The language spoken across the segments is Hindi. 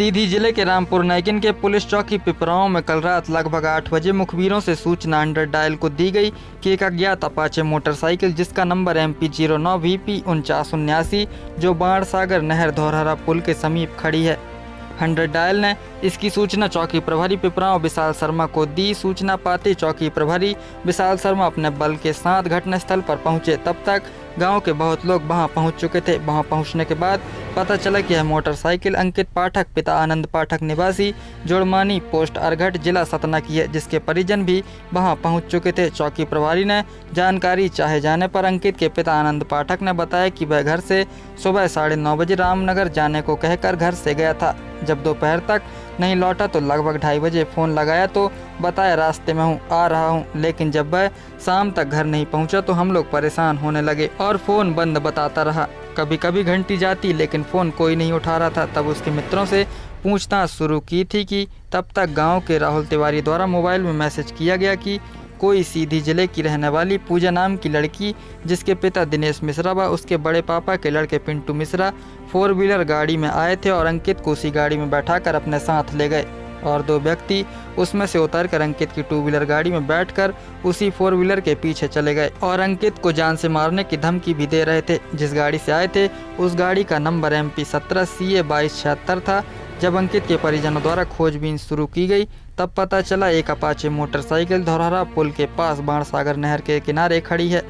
सीधी जिले के रामपुर नैकिन के पुलिस चौकी पिपरांव में कल रात लगभग 8 बजे मुखबिरों से सूचना अंडर डायल को दी गई कि एक अज्ञात अपाचे मोटरसाइकिल जिसका नंबर MP09 VP 4979 जो बाणसागर नहर धौरहरा पुल के समीप खड़ी है। 100 डायल ने इसकी सूचना चौकी प्रभारी पिपरांव विशाल शर्मा को दी। सूचना पाते चौकी प्रभारी विशाल शर्मा अपने बल के साथ घटनास्थल पर पहुंचे। तब तक गांव के बहुत लोग वहां पहुंच चुके थे। वहां पहुंचने के बाद पता चला कि यह मोटरसाइकिल अंकित पाठक पिता आनंद पाठक निवासी जोड़मानी पोस्ट अरघट जिला सतना की है, जिसके परिजन भी वहां पहुंच चुके थे। चौकी प्रभारी ने जानकारी चाहे जाने पर अंकित के पिता आनंद पाठक ने बताया कि वह घर से सुबह 9:30 बजे रामनगर जाने को कहकर घर से गया था। जब दोपहर तक नहीं लौटा तो लगभग 2:30 बजे फ़ोन लगाया तो बताया रास्ते में हूँ, आ रहा हूँ। लेकिन जब वह शाम तक घर नहीं पहुँचा तो हम लोग परेशान होने लगे और फ़ोन बंद बताता रहा। कभी कभी घंटी जाती लेकिन फ़ोन कोई नहीं उठा रहा था। तब उसके मित्रों से पूछताछ शुरू की थी कि तब तक गांव के राहुल तिवारी द्वारा मोबाइल में मैसेज किया गया कि कोई सीधी जिले की रहने वाली पूजा नाम की लड़की जिसके पिता दिनेश मिश्रा व उसके बड़े पापा के लड़के पिंटू मिश्रा 4 व्हीलर गाड़ी में आए थे और अंकित को उसी गाड़ी में बैठाकर अपने साथ ले गए और 2 व्यक्ति उसमें से उतरकर अंकित की 2 व्हीलर गाड़ी में बैठकर उसी 4 व्हीलर के पीछे चले गए और अंकित को जान से मारने की धमकी भी दे रहे थे। जिस गाड़ी से आए थे उस गाड़ी का नंबर MP17 CA 2276 था। जब अंकित के परिजनों द्वारा खोजबीन शुरू की गई तब पता चला एक अपाचे मोटरसाइकिल धौरहरा पुल के पास बाणसागर नहर के किनारे खड़ी है।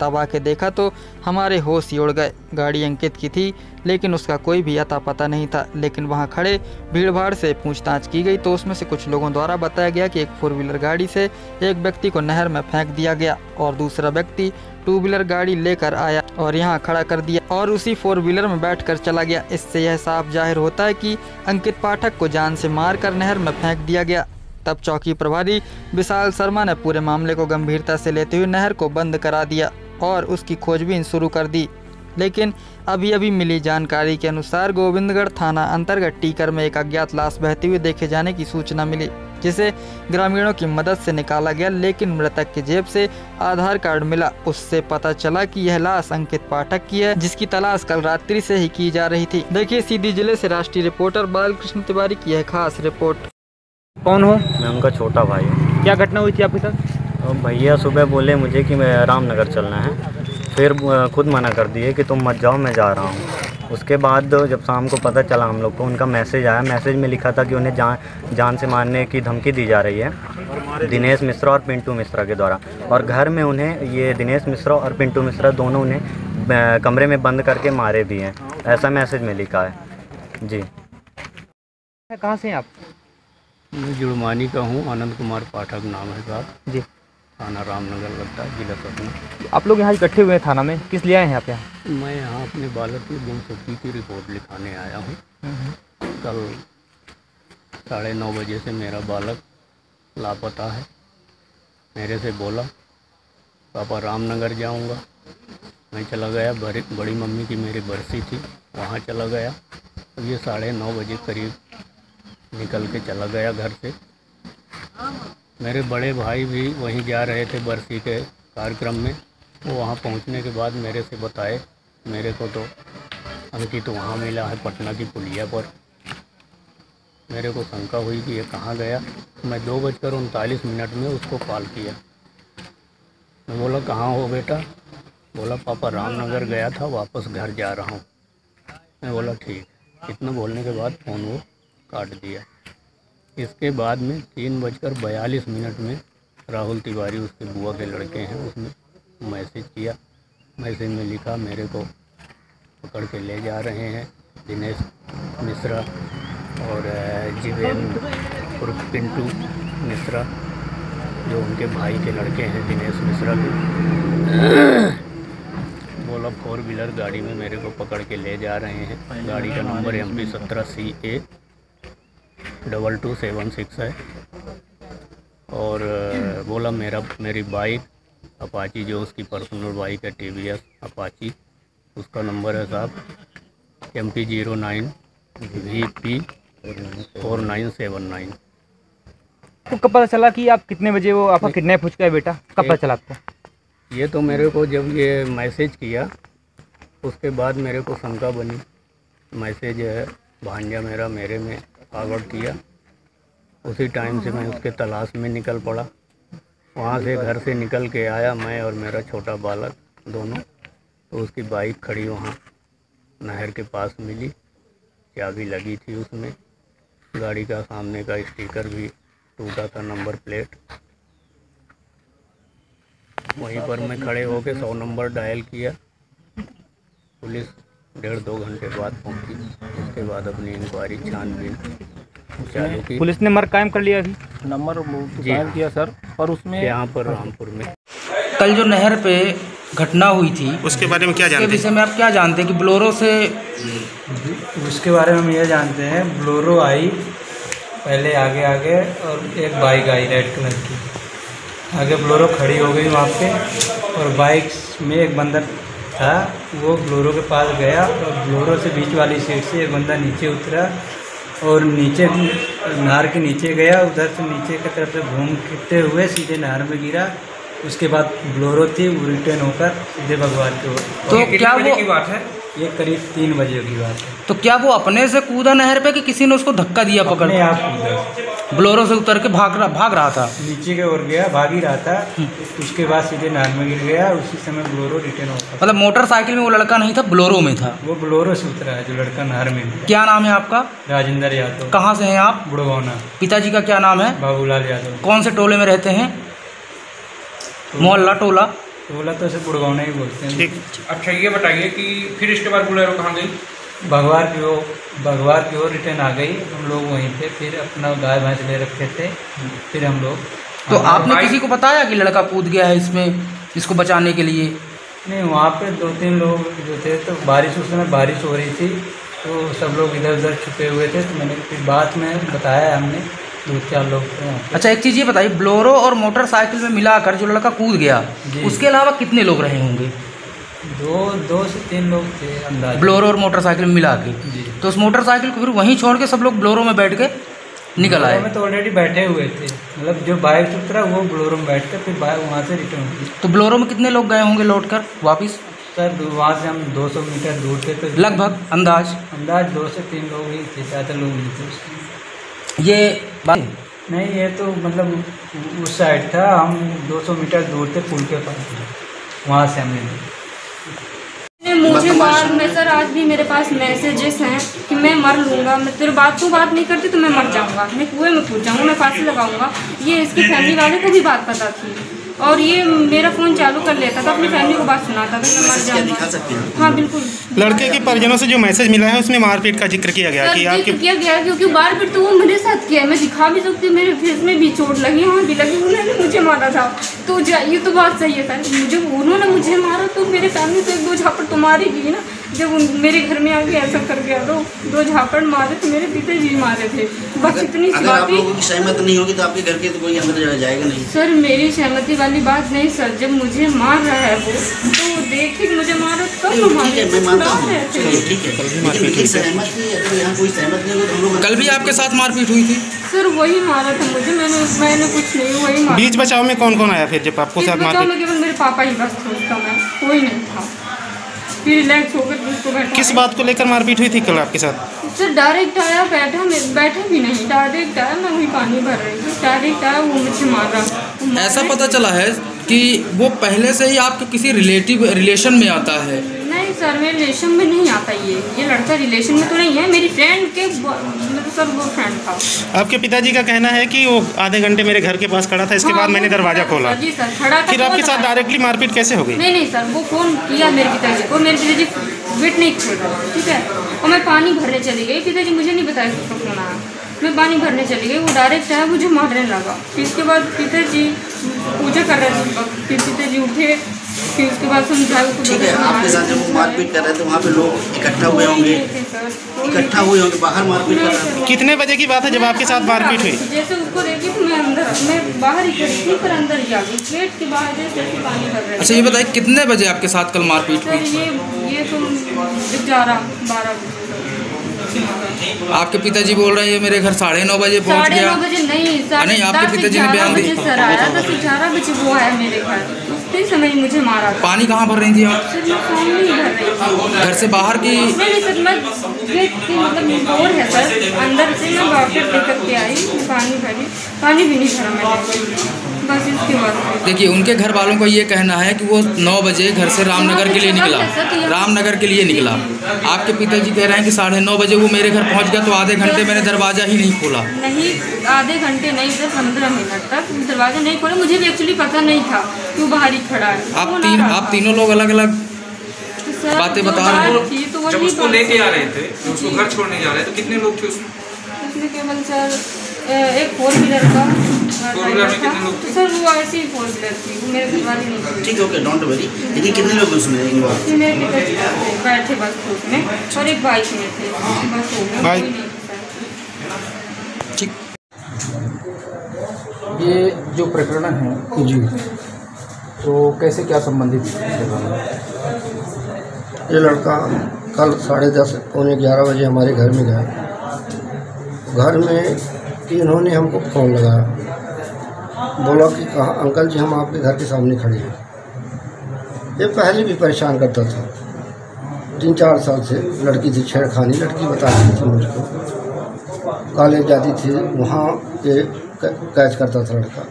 तब आके देखा तो हमारे होश ही उड़ गए। गाड़ी अंकित की थी लेकिन उसका कोई भी अता पता नहीं था। लेकिन वहां खड़े भीड़ भाड़ से पूछताछ की गई तो उसमें से कुछ लोगों द्वारा बताया गया कि एक 4 व्हीलर गाड़ी से एक व्यक्ति को नहर में फेंक दिया गया और दूसरा व्यक्ति 2 व्हीलर गाड़ी लेकर आया और यहाँ खड़ा कर दिया और उसी 4 व्हीलर में बैठकर चला गया। इससे यह साफ जाहिर होता है कि अंकित पाठक को जान से मारकर नहर में फेंक दिया गया। तब चौकी प्रभारी विशाल शर्मा ने पूरे मामले को गंभीरता से लेते हुए नहर को बंद करा दिया और उसकी खोजबीन शुरू कर दी। लेकिन अभी मिली जानकारी के अनुसार गोविंदगढ़ थाना अंतर्गत टीकर में एक अज्ञात लाश बहती हुई देखे जाने की सूचना मिली, जिसे ग्रामीणों की मदद से निकाला गया। लेकिन मृतक की जेब से आधार कार्ड मिला। उससे पता चला कि यह लाश अंकित पाठक की है, जिसकी तलाश कल रात्रि से ही की जा रही थी। देखिए सीधी जिले से राष्ट्रीय रिपोर्टर बालकृष्ण तिवारी की यह खास रिपोर्ट। कौन हो? मैं उनका छोटा भाई हूँ। क्या घटना हुई थी आपके साथ? भैया सुबह बोले मुझे कि मैं रामनगर चलना है, फिर खुद मना कर दिए कि तुम मत जाओ, मैं जा रहा हूँ। उसके बाद जब शाम को पता चला हम लोग को, उनका मैसेज आया। मैसेज में लिखा था कि उन्हें जान से मारने की धमकी दी जा रही है दिनेश मिश्रा और पिंटू मिश्रा के द्वारा, और घर में उन्हें ये दिनेश मिश्रा और पिंटू मिश्रा दोनों उन्हें कमरे में बंद करके मारे भी हैं, ऐसा मैसेज में लिखा है जी। कहाँ से हैं आप? मैं जुड़मानी का हूँ, आनंद कुमार पाठक नाम है साहब जी। थाना रामनगर लगता है, जिला सतना। आप लोग यहाँ इकट्ठे हुए हैं थाना में, किस लिए आए हैं आप यहाँ? मैं यहाँ अपने बालक की गुमशुदगी की रिपोर्ट लिखाने आया हूँ। कल 9:30 बजे से मेरा बालक लापता है। मेरे से बोला पापा रामनगर जाऊँगा। मैं चला गया, बड़ी मम्मी की मेरी बरसी थी, वहाँ चला गया। अब ये 9:30 बजे करीब निकल के चला गया घर से। मेरे बड़े भाई भी वहीं जा रहे थे बरसी के कार्यक्रम में। वो वहाँ पहुँचने के बाद मेरे से बताए, मेरे को तो अंकित वहाँ मिला है पटना की पुलिया पर। मेरे को शंका हुई कि ये कहाँ गया। मैं 2:39 में उसको कॉल किया। मैं बोला कहाँ हो बेटा? बोला पापा रामनगर गया था, वापस घर जा रहा हूँ। मैं बोला ठीक। इतना बोलने के बाद फ़ोन वो काट दिया। इसके बाद में 3:42 में राहुल तिवारी, उसके बुआ के लड़के हैं, उसने मैसेज किया। मैसेज में लिखा मेरे को पकड़ के ले जा रहे हैं दिनेश मिश्रा और जीवेंद्र उर्फ पिंटू मिश्रा, जो उनके भाई के लड़के हैं दिनेश मिश्रा के। बोला 4 व्हीलर गाड़ी में मेरे को पकड़ के ले जा रहे हैं। गाड़ी का नंबर MP17 CA 2276 है। और बोला मेरी बाइक अपाची, जो उसकी पर्सनल बाइक है TVS अपाची, उसका नंबर है साहब MP09 VP 4979। तो कब पता चला कि आप कितने बजे वो आपका किडनैप हो चुका है बेटा? कब पता चला आपको? ये तो मेरे को जब ये मैसेज किया उसके बाद मेरे को शंका बनी। मैसेज है भांजा मेरा मेरे में फॉरवर्ड किया। उसी टाइम से मैं उसके तलाश में निकल पड़ा। वहाँ से घर से निकल के आया मैं और मेरा छोटा बालक दोनों, तो उसकी बाइक खड़ी वहाँ नहर के पास मिली, चाबी लगी थी उसमें, गाड़ी का सामने का स्टिकर भी टूटा था, नंबर प्लेट। वहीं पर मैं खड़े होकर 100 नंबर डायल किया। पुलिस 1.5-2 घंटे बाद पहुंची। उसके बाद अपनी इंक्वायरी छानबीन चालू की। पुलिस ने मर्ग कायम कर लिया अभी? नंबर जी कायम हाँ। किया सर, और उसमें यहाँ पर रामपुर में कल जो नहर पे घटना हुई थी उसके बारे में क्या उसके जानते विषय में आप क्या जानते हैं कि ब्लोरो से? उसके बारे में हम ये जानते हैं, ब्लोरो आई पहले आगे और एक बाइक आई रेड कलर की। आगे ब्लोरो खड़ी हो गई वहाँ पे, और बाइक में एक बंदा था, वो ब्लोरो के पास गया और ब्लोरो से बीच वाली सीट से एक बंदा नीचे उतरा और नीचे नहर के नीचे गया। उधर से नीचे की तरफ से घूमते हुए सीधे नहर में गिरा। उसके बाद ब्लोरो थी, वो रिटर्न होकर सीधे भगवान की ओर। तो क्या वो की बात है? ये करीब 3 बजे की बात है। तो क्या वो अपने से कूदा नहर पे कि किसी ने उसको धक्का दिया पकड़? अपने आप उधर ब्लोरो से उतर के भाग रहा था। नीचे की ओर गया, भाग ही रहा था। उसके बाद सीधे नहर में गिर गया। उसी समय ब्लोरो रिटर्न होता। मतलब मोटरसाइकिल में वो लड़का नहीं था, ब्लोरो में था। वो ब्लोरो से उतरा है जो लड़का नहर में गिरा। क्या नाम है आपका? राजेंद्र यादव। कहाँ से हैं आप? बुढ़वाना। पिताजी का क्या नाम है? बाबूलाल यादव। कौन से टोले में रहते हैं? मोहल्ला टोला? टोला तो से बुढ़वाना ही बोलते हैं। ठीक। अच्छा ये बताइए कि फिर इसके बाद बोलेरो कहाँ गई? भगवार की ओर रिटर्न आ गई। हम लोग वहीं पे फिर अपना गाय भैंस ले रखे थे। फिर हम लोग तो आपने किसी को बताया कि लड़का कूद गया है इसमें, इसको बचाने के लिए? नहीं, वहाँ पे 2-3 लोग जो थे, तो बारिश उस समय बारिश हो रही थी, तो सब लोग इधर उधर छुपे हुए थे। तो मैंने फिर बाद में बताया, हमने 2-4 लोग थे। अच्छा एक चीज़ ये बताइए, ब्लोरो और मोटरसाइकिल में मिलाकर जो लड़का कूद गया, जी। उसके अलावा कितने लोग रहे होंगे? 2 से 3 लोग थे अंदाज। ब्लोरो और मोटरसाइकिल में मिला के? जी। तो उस मोटरसाइकिल को फिर वहीं छोड़ के सब लोग ब्लोरो में बैठ के निकल आए? ब्लोरो में तो ऑलरेडी बैठे हुए थे। मतलब जो बाइक से उतरा वो ब्लोरो में बैठ कर फिर बाइक वहाँ से रिटर्न हुई। तो ब्लोरो में कितने लोग गए होंगे लौट कर वापिस? सर वहाँ से हम 200 मीटर दूर थे, तो लगभग अंदाज 2 से 3 लोग ही थे, ज़्यादा लोग नहीं थे उसमें। ये बात नहीं, ये तो मतलब उस साइड था, हम 200 मीटर दूर थे पुल के पास, वहाँ से हमने मुझे बाद में सर आज भी मेरे पास मैसेजेस हैं कि मैं मर लूँगा, मैं तेरे बात नहीं करती तो मैं मर जाऊँगा, मैं कुएं में कूद जाऊँगा, मैं फांसी लगाऊँगा। ये इसकी फैमिली वाले को भी बात पता थी, और ये मेरा फ़ोन चालू कर लेता था, अपनी फैमिली को बात सुनाता था कि मैं मर जाऊँगा। हाँ बिल्कुल। लड़के के परिजनों से जो मैसेज मिला है उसमें मारपीट का जिक्र किया गया कि आपके किया गया, क्योंकि मारपीट तो वो मेरे साथ किया है, मैं दिखा भी सकती हूँ, मेरे फेस में भी चोट लगी, हाँ भी लगी, उन्होंने मुझे मारा था। तो ये तो बात सही है सर, जब उन्होंने मुझे मारा तो मेरे फैमिली तो 1-2 झापड़ तो मारेगी ना। जब मेरे घर में आके ऐसा कर गया तो 2 झापड़ मारे तो मेरे पिताजी मारे थे, बस इतनी सी बात थी। सहमत नहीं होगी तो आपके घर के तो कोई अंदर जाएगा नहीं। सर मेरी सहमति वाली बात नहीं सर, जब मुझे मार रहा है वो तो देख के मुझे मारो तब तो मारे। मैं मानता हूँ, ठीक है, लेकिन सहमत नहीं है तो यहाँ कोई सहमत नहीं होगा तो हम लोग। कल भी आपके साथ मारपीट हुई थी? सर वही मारा था मुझे, मैंने कुछ नहीं, वही मारा। बीच बचाव में कौन कौन आया फिर जब आपको साथ बचाव मारपीट? में केवल मेरे पापा ही बस थे, उसका मैं कोई नहीं था। फिर रिलैक्स होकर उसको बैठा। किस बात को लेकर मारपीट हुई थी कल आपके साथ? सर डायरेक्ट आया, बैठा भी नहीं, डायरेक्ट आया, मैं वही पानी भर रही थी, डायरेक्ट आया, वो मुझे मारा। ऐसा पता चला है कि वो पहले से ही आपके किसी रिलेशन में आता है? नहीं सर, मेरे रिलेशन में नहीं आता ये लड़का रिलेशन में तो नहीं है, मेरी फ्रेंड के मतलब सर वो फ्रेंड था। आपके पिताजी का कहना है कि वो आधे घंटे मेरे घर के पास खड़ा था, इसके बाद मैंने दरवाजा खोला। जी सर, खड़ा था। फिर आपके साथ डायरेक्टली मारपीट कैसे हो गई? नहीं सर, वो फ़ोन किया मेरे पिताजी को, मेरे पिताजी वेट नहीं खोल रहा, ठीक है, और मैं पानी भरने चली गई। पिताजी मुझे नहीं बताया कि उसका फ़ोन आया, मैं पानी भरने चली गई, वो डायरेक्ट आया, मुझे मारने लगा। फिर इसके बाद पिताजी पूजा कर रहे थे, फिर पिताजी उठे, फिर उसके बाद समझाया। ठीक है, आपके साथ जब वो मारपीट कर रहे थे वहाँ पे लोग इकट्ठा हुए होंगे, बाहर मारपीट कर रहे थे। कितने बजे की बात है जब आपके साथ मारपीट हुई? जैसे उसको देखी तो मैं बाहर ही खड़ी थी, पर अंदर ही आ गई, गेट के बाहर जैसे पानी भर रहे थे। अच्छा ये बताइए कितने बजे आपके साथ कल मारपीट हुई? सर ये तो 11-12 बजे। आपके पिताजी बोल रहे हैं मेरे घर 9:30 बजे पहुंच गया। 9:30 बजे नहीं, आपके पिताजी ने बयान दिया सर आया 10-11 बजे वो आया मेरे घर, उसी समय मुझे मारा। पानी कहाँ भर रही थी आप? सर मैं पानी नहीं भर रही थी। घर से बाहर की? नहीं सर, मैं गेट की मतलब डोर है सर, अंदर से मैं वाटर लेकर के आई, पानी भरी, पानी भी नहीं भरा मैंने, बस इसके बाद। देखिए उनके घर वालों का ये कहना है कि वो 9 बजे घर से रामनगर के लिए निकला, रामनगर के लिए निकला। आपके पिताजी कह रहे हैं कि 9:30 बजे वो मेरे घर पहुंच गया, तो आधे घंटे मैंने दरवाज़ा ही नहीं खोला। नहीं, आधे घंटे नहीं सर, 15 मिनट तक दरवाज़ा नहीं खोला। मुझे भी एक्चुअली पता नहीं था कि वो बाहर ही खड़ा है। आप तीनों लोग अलग अलग बातें बता रहे हैं। तो जब उसको लेके आ रहे थे, उसको घर छोड़ने जा रहे थे, तो कितने लोग थे उसमें? उसमें केवल सर एक 4 व्हीलर का ड्राइवर था, तो सर वो ऐसी 4 व्हीलर थी, वो मेरे घर वाले नहीं थे। ठीक है, ओके, डोंट वरी। लेकिन कितने लोग उसमें इन्वॉल्व? मेरे पिताजी बैठे बस उसमें, और एक बाइक में थे, बस हो गया। बाइक? ठीक। ये जो प्रकरण है जी, तो कैसे क्या संबंधित है? ये लड़का कल 10:30 पौने 11 बजे हमारे घर में गया। घर में इन्होंने हमको फ़ोन लगाया, बोला कि कहा अंकल जी हम आपके घर के सामने खड़े हैं। ये पहले भी परेशान करता था, 3-4 साल से लड़की थी छेड़खानी, लड़की बताती थी मुझको, कॉलेज जाती थी, वहाँ ये कैच करता था लड़का।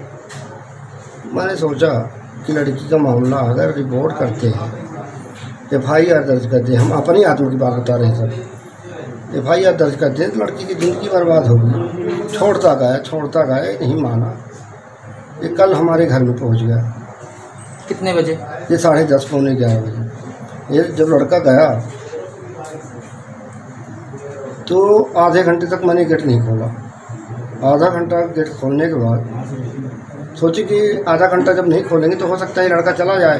मैंने सोचा कि लड़की का मामला अगर रिपोर्ट करते हैं, FIR दर्ज करते हैं, हम अपनी आत्मा की बात बता रहे हैं सर, FIR दर्ज करते हैं तो लड़की की ज़िंदगी बर्बाद होगी। छोड़ता गया, नहीं माना। ये कल हमारे घर में पहुंच गया। कितने बजे? ये 10:30 पौने 11 बजे। ये जब लड़का गया तो आधे घंटे तक मैंने गेट नहीं खोला। आधा घंटा गेट खोलने के बाद सोचे कि आधा घंटा जब नहीं खोलेंगे तो हो सकता है लड़का चला जाए,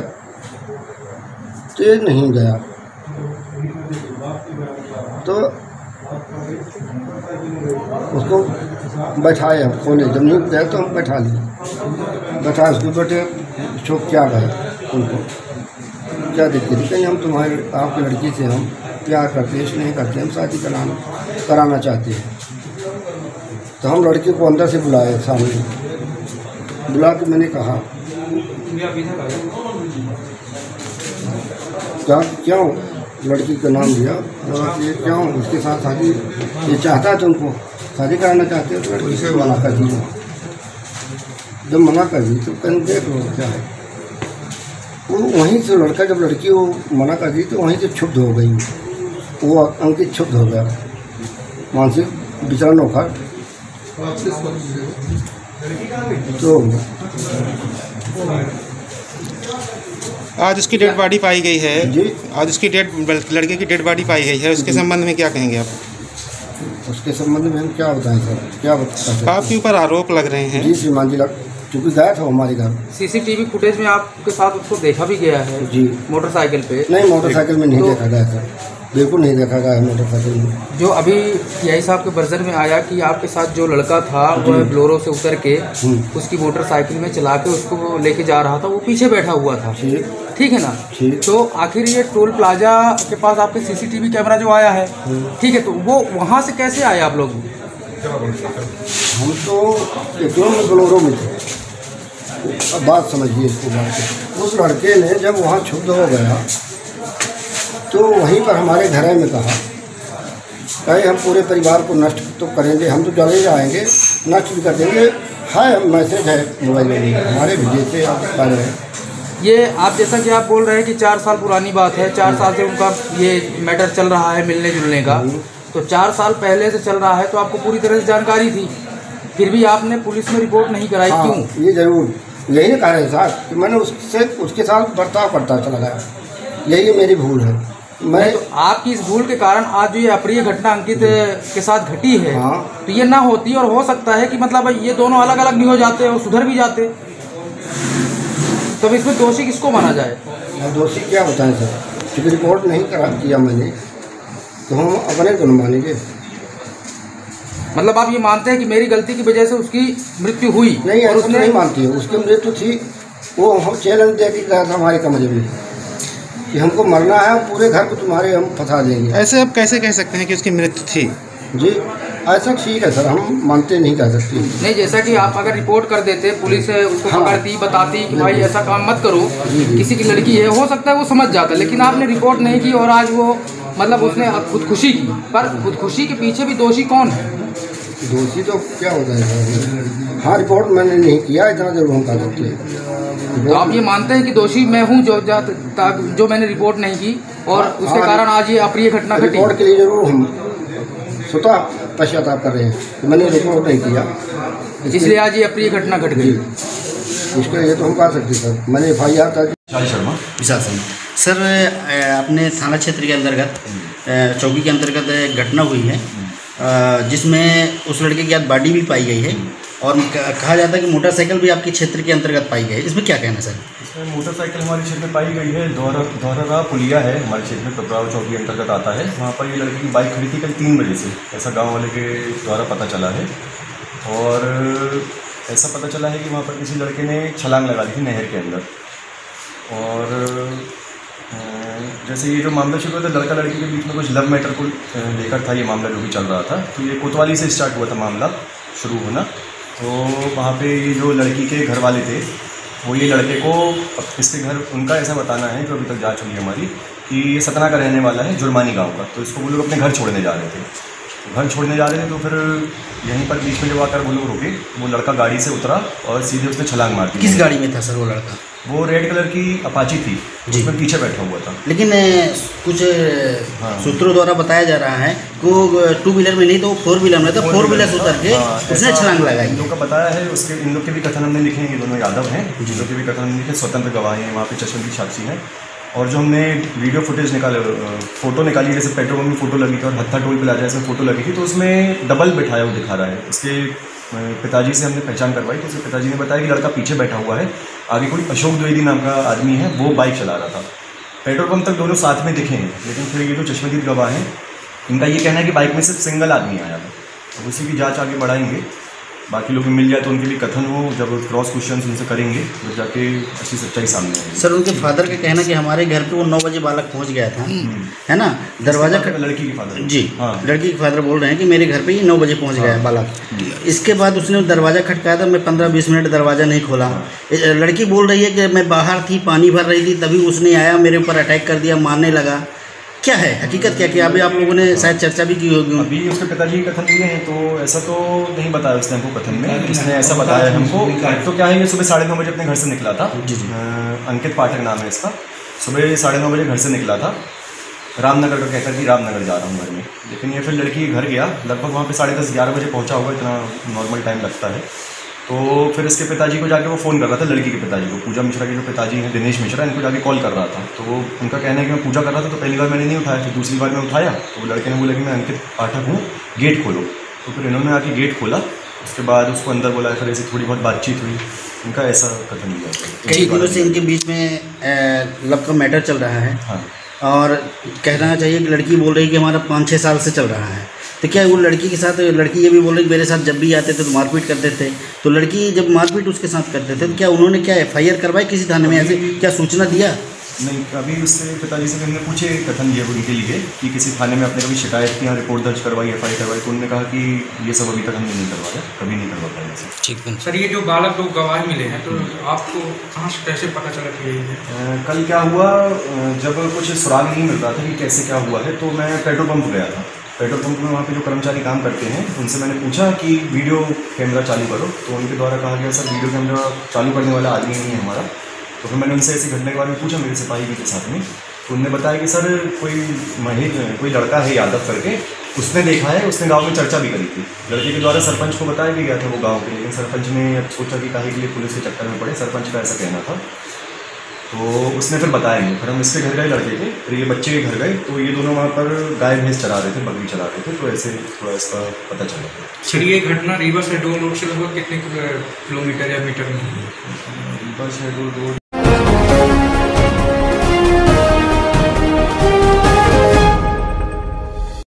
तो ये नहीं गया। तो उसको बैठाए हम, खोले, जब नहीं गए तो हम बैठा लिए, उसको बेटे छो क्या गए उनको क्या दिक्कत? कहीं हम आपकी लड़की से हम प्यार करते, स्नेह करते, हम शादी कराना चाहते हैं। तो हम लड़की को अंदर से बुलाए, सामने बुला के मैंने कहा क्यों? लड़की का नाम दिया, ये क्यों उसके साथ शादी, ये चाहता है तुमको शादी कराना चाहते हो? तो लड़की से मना कर दी। जब मना कर दी तो कहीं देख लो क्या है। वो वहीं से लड़का, जब लड़की वो मना कर दी तो वहीं से क्षुब्ध हो गई, वो अंकित क्षुब्ध हो गया, मानसिक विचरण होकर। तो आज उसकी डेड बॉडी पाई गई है जी, आज उसकी लड़के की डेड बॉडी पाई गई है, उसके संबंध में क्या कहेंगे आप? उसके संबंध में हम क्या बताएं सर, क्या बताएं? आपके ऊपर आरोप लग रहे हैं। जी श्रीमान जी, चूँकि गया था हमारे घर। CCTV फुटेज में आपके साथ उसको देखा भी गया है जी, मोटरसाइकिल पे? नहीं, मोटरसाइकिल में नहीं देखा गया सर, बिल्कुल नहीं देखा गया मोटरसाइकिल में। जो अभी PI साहब के वर्जन में आया कि आपके साथ जो लड़का था वह ब्लोरो से उतर के उसकी मोटरसाइकिल में चला के उसको लेके जा रहा था, वो पीछे बैठा हुआ था, ठीक है ना? तो आखिर ये टोल प्लाजा के पास आपके CCTV कैमरा जो आया है, ठीक है, तो वो वहाँ से कैसे आए आप लोग? हम तो ब्लोरो में थे। अब बात समझिए इसको, बात उस लड़के ने जब वहाँ क्षुब्ध हो गया तो वहीं पर हमारे घर में कहे हम पूरे परिवार को नष्ट तो करेंगे, हम तो चले जाएंगे, नष्ट भी कर देंगे। है मैसेज है मोबाइल में हमारे भेजे थे, आप कर रहे हैं। ये आप जैसा कि आप बोल रहे हैं कि 4 साल पुरानी बात है, 4 साल से उनका ये मैटर चल रहा है मिलने जुलने का, तो 4 साल पहले से चल रहा है, तो आपको पूरी तरह से जानकारी थी, फिर भी आपने पुलिस में रिपोर्ट नहीं कराई, क्यों? ये जरूर यही कह रहे साहब कि मैंने उसके साथ बर्ताव करता चला गया, यही मेरी भूल है। मैं तो आपकी इस भूल के कारण आज जो ये अप्रिय घटना अंकित के साथ घटी है, तो ये ना होती, और हो सकता है कि मतलब ये दोनों अलग अलग नहीं हो जाते और सुधर भी जाते, तो इसमें दोषी किसको माना जाए? दोषी क्या बताएं सर, क्योंकि रिपोर्ट नहीं किया मैंने, तो हम अपने को मानेंगे। मतलब आप ये मानते हैं कि मेरी गलती की वजह से उसकी मृत्यु हुई? नहीं, और उसने नहीं मानती है, उसकी मृत्यु थी, वो चैलेंज दे के गया था हमारे कमरे में कि हमको मरना है और पूरे घर को तुम्हारे हम फंसा देंगे। ऐसे आप कैसे कह सकते हैं कि उसकी मृत्यु थी? जी ऐसा ठीक है सर, हम मानते नहीं कह सकते। नहीं, जैसा कि आप अगर रिपोर्ट कर देते, पुलिस उसको पकड़ती, बताती कि भाई ऐसा काम मत करो, किसी की लड़की है, हो सकता है वो समझ जाता, लेकिन आपने रिपोर्ट नहीं की और आज वो मतलब उसने खुदकुशी की। पर खुदकुशी के पीछे भी दोषी कौन है? दोषी तो क्या होता है सर? हाँ, रिपोर्ट मैंने नहीं किया, इतना जरूर हम कह सकते हैं। तो आप ये मानते हैं कि दोषी मैं हूँ जो मैंने रिपोर्ट नहीं की और उसके कारण आज ये अप्रिय घटना घटी? रिपोर्ट के लिए जरूर हम स्वतः पश्चाताप कर रहे हैं कि मैंने रिपोर्ट नहीं किया, इसलिए आज ये अप्रिय घटना घट गई। इसके लिए तो हम कह सकते सर, मैंने FIR कर। विशाल शर्मा सर, अपने थाना क्षेत्र के अंतर्गत चौकी के अंतर्गत एक घटना हुई है जिसमें उस लड़के की आज बॉडी भी पाई गई है और कहा जाता है कि मोटरसाइकिल भी आपके क्षेत्र के अंतर्गत पाई गई है, इसमें क्या कहना सर? इसमें मोटरसाइकिल हमारे क्षेत्र में पाई गई है। दोहरा पुलिया है हमारे क्षेत्र में, पिपराव चौकी अंतर्गत आता है। वहाँ पर ये लड़की की बाइक खड़ी थी कल 3 बजे से, ऐसा गांव वाले के द्वारा पता चला है। और ऐसा पता चला है कि वहाँ पर किसी लड़के ने छलांग लगा दी थी नहर के अंदर। और जैसे ये जो मामला शुरू हुआ था, लड़का लड़की के बीच में कुछ लव मैटर को लेकर था ये मामला जो भी चल रहा था। तो ये कोतवाली से स्टार्ट हुआ था मामला शुरू होना। तो वहाँ पे ये जो लड़की के घर वाले थे वो ये लड़के को, इसके घर उनका ऐसा बताना है जो अभी तक जांच हुई है हमारी, कि ये सतना का रहने वाला है, जुर्मानी गांव का। तो इसको वो लोग अपने घर छोड़ने जा रहे थे। घर छोड़ने जा रहे थे तो फिर यहीं पर बीच में जब आकर वो लोग रुके, वो लड़का गाड़ी से उतरा और सीधे उसने छलांग मार दी। किस गाड़ी में था सर वो लड़का? वो रेड कलर की अपाची थी, उसमें पीछे बैठा हुआ था। लेकिन कुछ सूत्रों द्वारा बताया जा रहा है कि वो 2 व्हीलर में नहीं तो 4 व्हीलर में था, 4 व्हीलर से उतर के उसने छलांग लगाई। इन लोग का बताया है, उसके इन लोग के भी कथन हमने लिखे हैं, ये दोनों यादव हैं, जिन लोग के भी कथन हमने लिखे, स्वतंत्र गवाह हैं, वहाँ पे चश्मदीद साक्षी हैं। और जो हमने वीडियो फुटेज निकाले, फ़ोटो निकाली, जैसे पेट्रोल पंप में फ़ोटो लगी थी और हत्था टोल प्लाजा इसमें फ़ोटो लगी थी, तो उसमें डबल बैठाया वो दिखा रहा है। उसके पिताजी से हमने पहचान करवाई तो उसके पिताजी ने बताया कि लड़का पीछे बैठा हुआ है, आगे कोई अशोक द्विवेदी नाम का आदमी है, वो बाइक चला रहा था। पेट्रोल पंप तक दोनों साथ में दिखे हैं, लेकिन फिर ये जो चश्मदीद गवाह हैं, इनका ये कहना है कि बाइक में सिर्फ सिंगल आदमी आया था। तो उसी की जाँच आगे बढ़ाएंगे, बाकी लोग मिल जाए तो उनके भी कथन हो, जब क्रॉस क्वेश्चन उनसे करेंगे तो जाके अच्छी सच्चाई सामने आएगी। सर, उनके फादर का कहना कि हमारे घर पे वो 9 बजे बालक पहुंच गया था, है ना? दरवाजा लड़की की फादर जी, हाँ। लड़की के फादर बोल रहे हैं कि मेरे घर पे ही 9 बजे पहुंच गया है बालक। इसके बाद उसने दरवाज़ा खटकाया था, मैं 15-20 मिनट दरवाज़ा नहीं खोला। लड़की बोल रही है कि मैं बाहर थी, पानी भर रही थी, तभी उसने आया, मेरे ऊपर अटैक कर दिया, मारने लगा। क्या है हकीकत, क्या किया? अभी आप लोगों ने शायद चर्चा भी की होगी। अभी उसके पिताजी कथन दिए हैं, तो ऐसा तो नहीं बताया उसने हमको कथन में। इसने ऐसा बताया हमको, तो क्या है, ये सुबह 9:30 बजे अपने घर से निकला था। अंकित पाठक नाम है इसका। सुबह 9:30 बजे घर से निकला था, रामनगर का कहकर कि रामनगर जा रहा हूँ घर में। लेकिन ये फिर लड़की घर गया, लगभग वहाँ पे 10:30-11 बजे पहुँचा होगा, इतना नॉर्मल टाइम लगता है। तो फिर इसके पिताजी को जाके वो फ़ोन कर रहा था, लड़की के पिताजी को, पूजा मिश्रा के जो पिताजी हैं दिनेश मिश्रा, इनको जाके कॉल कर रहा था। तो वो उनका कहना है कि मैं पूजा कर रहा था, तो पहली बार मैंने नहीं उठाया, फिर दूसरी बार मैं उठाया तो वो लड़के ने बोला कि मैं अंकित पाठक हूँ, गेट खोलो। तो फिर इन्होंने आके गेट खोला, उसके बाद उसको अंदर बोला, फिर ऐसी थोड़ी बहुत बातचीत हुई, उनका ऐसा कथन दिया। कई दिनों से इनके बीच में लव का मैटर चल रहा है। हाँ। और कहना चाहिए कि लड़की बोल रही है कि हमारा 5-6 साल से चल रहा है। तो क्या वो लड़की के साथ, लड़की ये भी बोल रही कि मेरे साथ जब भी आते थे तो मारपीट करते थे, तो लड़की जब मारपीट उसके साथ करते थे तो क्या उन्होंने क्या FIR करवाई किसी थाने में, ऐसे क्या सूचना दिया? नहीं, अभी उससे पिताजी से हमने पूछे कथन दिए उनके लिए कि किसी थाने में आपने कभी शिकायत की, रिपोर्ट दर्ज करवाई, FIR करवाई, तो उन्होंने कहा कि ये सब अभी तक हमने नहीं करवाया, कभी नहीं करवा पाए ऐसे। ठीक है सर, ये जो बालक लोग गवाह मिले हैं, तो आपको कहाँ से कैसे पता चला कि यही है? कल क्या हुआ, जब कुछ सुराग नहीं मिल रहा था कि कैसे क्या हुआ है, तो मैं पेट्रोल पंप गया था। पेट्रोल पंप में वहाँ पे जो कर्मचारी काम करते हैं उनसे मैंने पूछा कि वीडियो कैमरा चालू करो, तो उनके द्वारा कहा गया सर वीडियो कैमरा चालू करने वाला आदमी नहीं है हमारा। तो फिर मैंने उनसे ऐसी घटना के बारे में पूछा, मेरे सिपाही भी के साथ में, तो उन्होंने बताया कि सर कोई लड़का है यादव करके, उसने देखा है, उसने गांव में चर्चा भी करी थी। लड़के के द्वारा सरपंच को बताया भी गया था वो गांव के, लेकिन सरपंच ने सोचा कि काहे के लिए पुलिस के चक्कर में पड़े, सरपंच का ऐसा कहना था। तो उसने फिर बताया नहीं, फिर हम इसके घर गए लड़के के, फिर ये बच्चे के घर गए, तो ये दोनों वहाँ पर गाय भैंस चरा रहे थे, बकरी चरा रहे थे, तो ऐसे थोड़ा इसका पता चला। सर, ये घटना रीवा से डोल रोड से लगभग कितने किलोमीटर या मीटर में? रीवा से डोल रोड